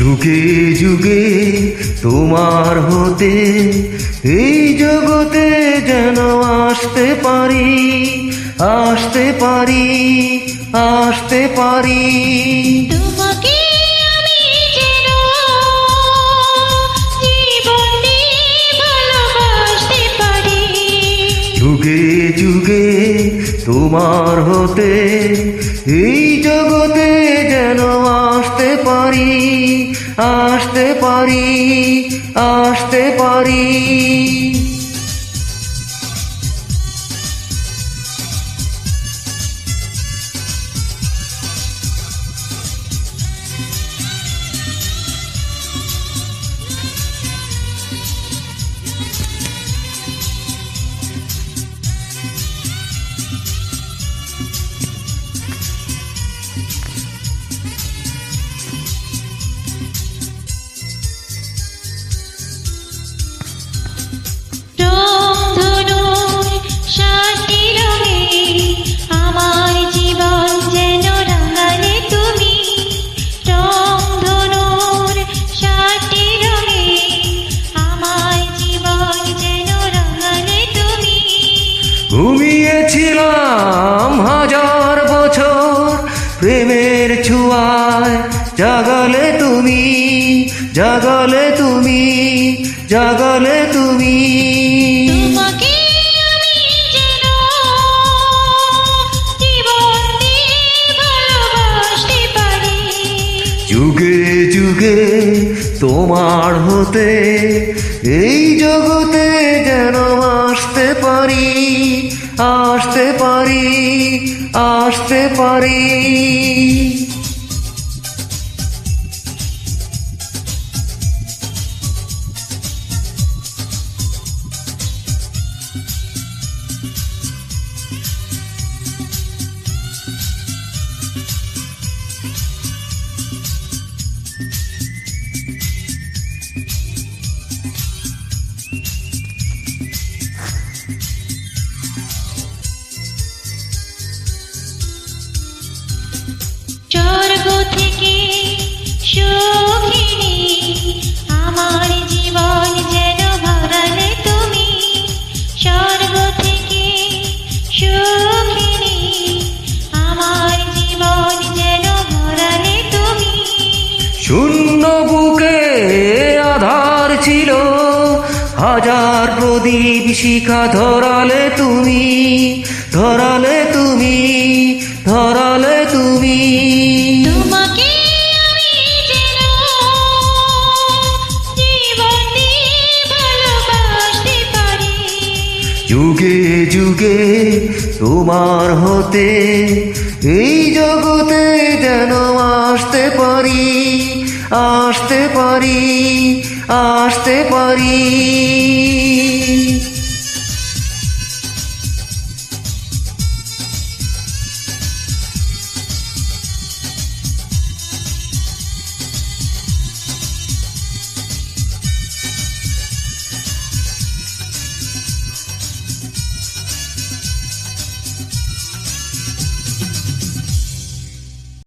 যুগে যুগে তোমার হতে এই জগতে যেন আসতে পারি, আসতে পারি, আসতে পারি। তোমাকে আমি যেন জীবন দিয়ে ভালোবাসতে পারি। যুগে যুগে তোমার হতে এই জগতে যেন আসতে পারি, আসতে পারি, আসতে পারি। রংধনুর সাতটি রঙে আমার জীবন যেন রাঙালে তুমি। রংধনুর সাতটি রঙে আমার জীবন যেন রাঙালে তুমি। ঘুমিয়েছিলাম হাজার বছর প্রেমের ছোঁয়ায়, জাগালে তুমি, জাগালে তুমি, জাগালে তুমি। তোমাকে আমি যেন জীবন দিয়ে ভালোবাসতে পারি। যুগে যুগে তোমার হতে এই জগতে যেন আসতে পারি, আসতে পারি, আসতে পারি। স্বর্গ থেকে সুখিনী আমার জীবন যেন ভরালে তুমি। স্বর্গ থেকে সুখিনী আমার জীবন যেন ভরালে তুমি। শূন্য বুকে আধার ছিল, হাজার প্রদীপ শিখা ধরালে তুমি, ধরালে তুমি, ধরালে তুমি। তোমাকে আমি যেন জীবন দিয়ে ভালোবাসতে পারি। যুগে যুগে তোমার হতে এই জগতে যেন আসতে পারি, আসতে পারি, আসতে পারি।